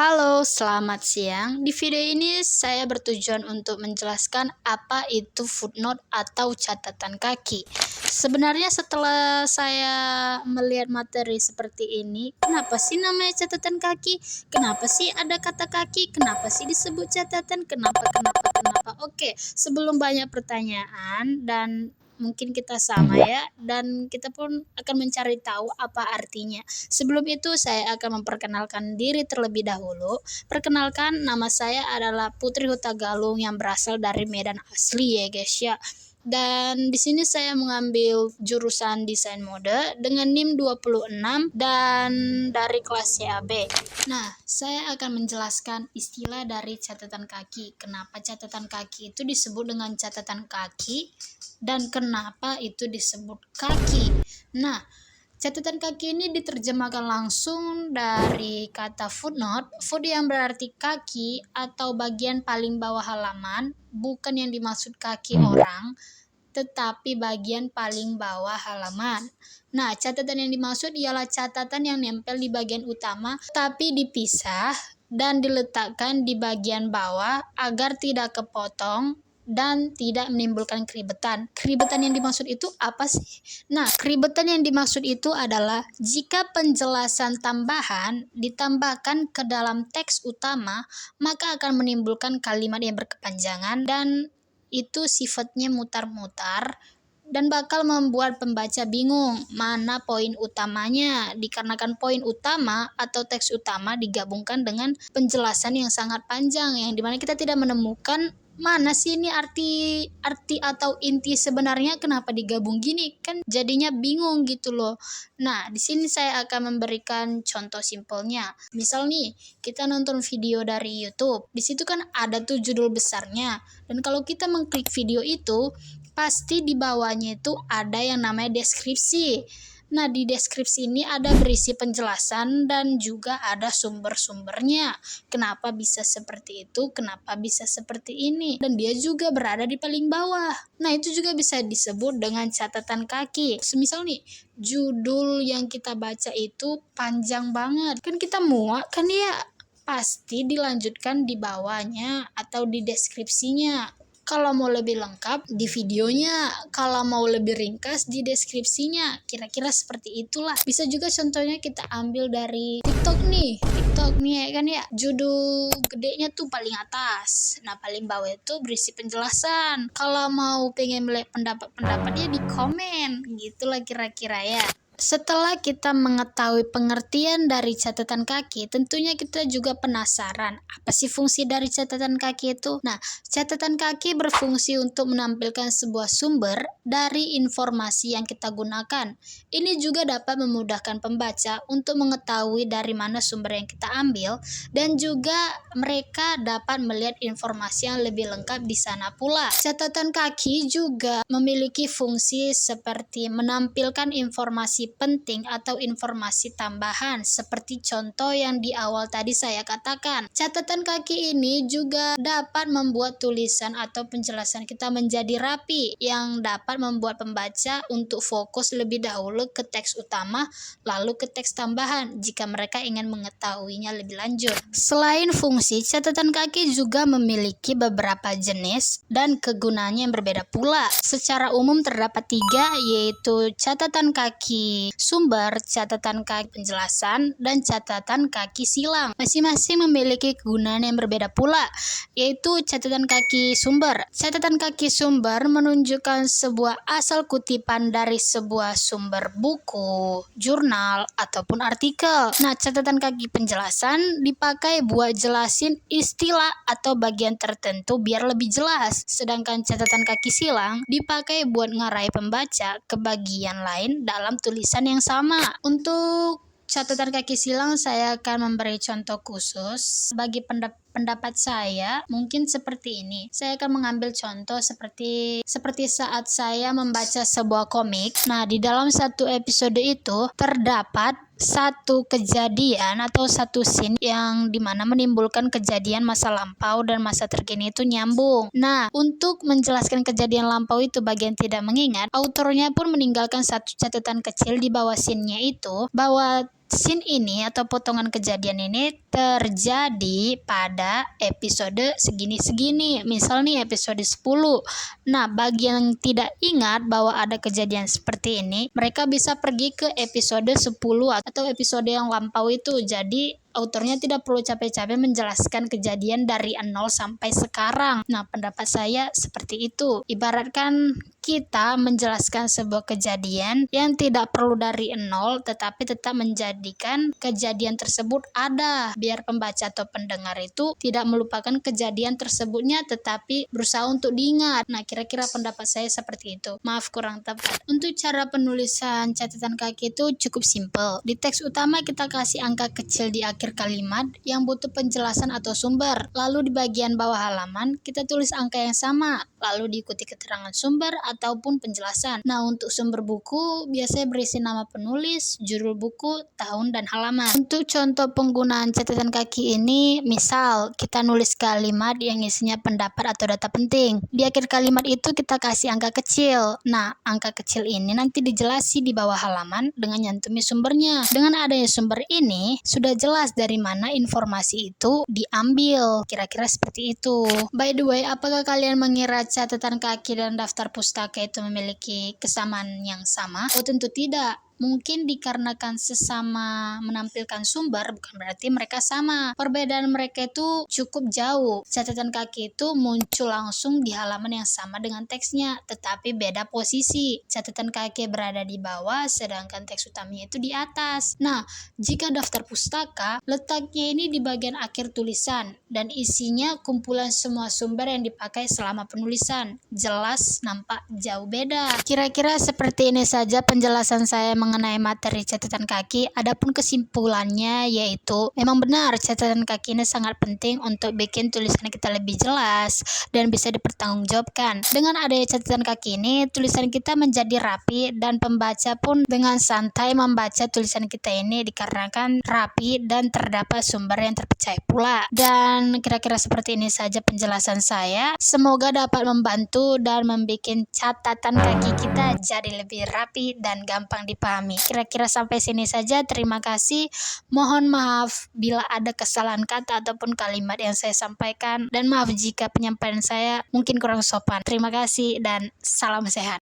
Halo, selamat siang. Di video ini saya bertujuan untuk menjelaskan apa itu footnote atau catatan kaki. Sebenarnya setelah saya melihat materi seperti ini, kenapa sih namanya catatan kaki? Kenapa sih ada kata kaki? Kenapa sih disebut catatan? Kenapa? Oke, sebelum banyak pertanyaan dan mungkin kita sama ya, dan kita pun akan mencari tahu apa artinya. Sebelum itu saya akan memperkenalkan diri terlebih dahulu. Perkenalkan, nama saya adalah Putri Hutagalung yang berasal dari Medan asli ya guys ya. Dan di sini saya mengambil jurusan desain mode dengan NIM 26 dan dari kelas CAB. Nah, saya akan menjelaskan istilah dari catatan kaki. Kenapa catatan kaki itu disebut dengan catatan kaki dan kenapa itu disebut kaki. Nah, catatan kaki ini diterjemahkan langsung dari kata footnote. Foot yang berarti kaki atau bagian paling bawah halaman, bukan yang dimaksud kaki orang, tetapi bagian paling bawah halaman. Nah, catatan yang dimaksud ialah catatan yang nempel di bagian utama, tapi dipisah dan diletakkan di bagian bawah agar tidak kepotong dan tidak menimbulkan keribetan. Keribetan yang dimaksud itu apa sih? Nah, keribetan yang dimaksud itu adalah jika penjelasan tambahan ditambahkan ke dalam teks utama, maka akan menimbulkan kalimat yang berkepanjangan dan itu sifatnya mutar-mutar dan bakal membuat pembaca bingung mana poin utamanya, dikarenakan poin utama atau teks utama digabungkan dengan penjelasan yang sangat panjang yang dimana kita tidak menemukan mana sih ini arti atau inti sebenarnya, kenapa digabung gini, kan jadinya bingung gitu loh. Nah, di sini saya akan memberikan contoh simpelnya. Misal nih, kita nonton video dari YouTube. Di situ kan ada tuh judul besarnya. Dan kalau kita mengklik video itu, pasti di bawahnya itu ada yang namanya deskripsi. Nah, di deskripsi ini ada berisi penjelasan dan juga ada sumber-sumbernya. Kenapa bisa seperti itu, kenapa bisa seperti ini. Dan dia juga berada di paling bawah. Nah, itu juga bisa disebut dengan catatan kaki. Semisal nih, judul yang kita baca itu panjang banget. Kan kita muak kan ya? Pasti dilanjutkan di bawahnya atau di deskripsinya. Kalau mau lebih lengkap di videonya, kalau mau lebih ringkas di deskripsinya. Kira-kira seperti itulah. Bisa juga contohnya kita ambil dari TikTok nih ya kan ya, judul gedenya tuh paling atas. Nah, paling bawah itu berisi penjelasan. Kalau mau pengen melihat pendapat-pendapatnya di komen, gitulah kira-kira ya. Setelah kita mengetahui pengertian dari catatan kaki, tentunya kita juga penasaran, apa sih fungsi dari catatan kaki itu? Nah, catatan kaki berfungsi untuk menampilkan sebuah sumber dari informasi yang kita gunakan. Ini juga dapat memudahkan pembaca untuk mengetahui dari mana sumber yang kita ambil, dan juga mereka dapat melihat informasi yang lebih lengkap di sana pula. Catatan kaki juga memiliki fungsi seperti menampilkan informasi penting atau informasi tambahan, seperti contoh yang di awal tadi saya katakan. Catatan kaki ini juga dapat membuat tulisan atau penjelasan kita menjadi rapi, yang dapat membuat pembaca untuk fokus lebih dahulu ke teks utama lalu ke teks tambahan jika mereka ingin mengetahuinya lebih lanjut. Selain fungsi, catatan kaki juga memiliki beberapa jenis dan kegunaannya yang berbeda pula. Secara umum terdapat 3, yaitu catatan kaki sumber, catatan kaki penjelasan, dan catatan kaki silang. Masing-masing memiliki kegunaan yang berbeda pula, yaitu catatan kaki sumber. Catatan kaki sumber menunjukkan sebuah asal kutipan dari sebuah sumber buku, jurnal, ataupun artikel. Nah, catatan kaki penjelasan dipakai buat jelasin istilah atau bagian tertentu biar lebih jelas. Sedangkan catatan kaki silang dipakai buat ngarai pembaca ke bagian lain dalam tulisan yang sama. Untuk catatan kaki silang saya akan memberi contoh khusus. Bagi pendapat saya mungkin seperti ini. Saya akan mengambil contoh seperti saat saya membaca sebuah komik. Nah, di dalam satu episode itu terdapat satu kejadian atau satu scene yang dimana menimbulkan kejadian masa lampau dan masa terkini itu nyambung. Nah, untuk menjelaskan kejadian lampau itu bagian tidak mengingat, autornya pun meninggalkan satu catatan kecil di bawah scene-nya itu, bahwa scene ini atau potongan kejadian ini terjadi pada episode segini-segini. Misal nih episode 10. Nah, bagi yang tidak ingat bahwa ada kejadian seperti ini, mereka bisa pergi ke episode 10 atau episode yang lampau itu. Jadi autornya tidak perlu capek-capek menjelaskan kejadian dari 0 sampai sekarang. Nah, pendapat saya seperti itu. Ibaratkan kita menjelaskan sebuah kejadian yang tidak perlu dari 0, tetapi tetap menjadikan kejadian tersebut ada. Biar pembaca atau pendengar itu tidak melupakan kejadian tersebutnya, tetapi berusaha untuk diingat. Nah, kira-kira pendapat saya seperti itu. Maaf kurang tepat. Untuk cara penulisan catatan kaki itu cukup simpel. Di teks utama kita kasih angka kecil di akhir kalimat yang butuh penjelasan atau sumber. Lalu di bagian bawah halaman kita tulis angka yang sama, lalu diikuti keterangan sumber ataupun penjelasan. Nah, untuk sumber buku biasanya berisi nama penulis, judul buku, tahun, dan halaman. Untuk contoh penggunaan catatan kaki ini, misal kita nulis kalimat yang isinya pendapat atau data penting. Di akhir kalimat itu kita kasih angka kecil. Nah, angka kecil ini nanti dijelasi di bawah halaman dengan nyantumi sumbernya. Dengan adanya sumber ini, sudah jelas dari mana informasi itu diambil. Kira-kira seperti itu. By the way, apakah kalian mengira catatan kaki dan daftar pustaka itu memiliki kesamaan yang sama? Oh, tentu tidak. Mungkin dikarenakan sesama menampilkan sumber, bukan berarti mereka sama. Perbedaan mereka itu cukup jauh. Catatan kaki itu muncul langsung di halaman yang sama dengan teksnya, tetapi beda posisi. Catatan kaki berada di bawah, sedangkan teks utamanya itu di atas. Nah, jika daftar pustaka, letaknya ini di bagian akhir tulisan, dan isinya kumpulan semua sumber yang dipakai selama penulisan. Jelas nampak jauh beda. Kira-kira seperti ini saja penjelasan saya mengenai materi catatan kaki. Adapun kesimpulannya yaitu memang benar catatan kaki ini sangat penting untuk bikin tulisan kita lebih jelas dan bisa dipertanggungjawabkan. Dengan adanya catatan kaki ini, tulisan kita menjadi rapi dan pembaca pun dengan santai membaca tulisan kita ini dikarenakan rapi dan terdapat sumber yang terpercaya pula. Dan kira-kira seperti ini saja penjelasan saya. Semoga dapat membantu dan membuat catatan kaki kita jadi lebih rapi dan gampang dipahami. Kira-kira sampai sini saja. Terima kasih. Mohon maaf bila ada kesalahan kata ataupun kalimat yang saya sampaikan, dan maaf jika penyampaian saya mungkin kurang sopan. Terima kasih dan salam sehat.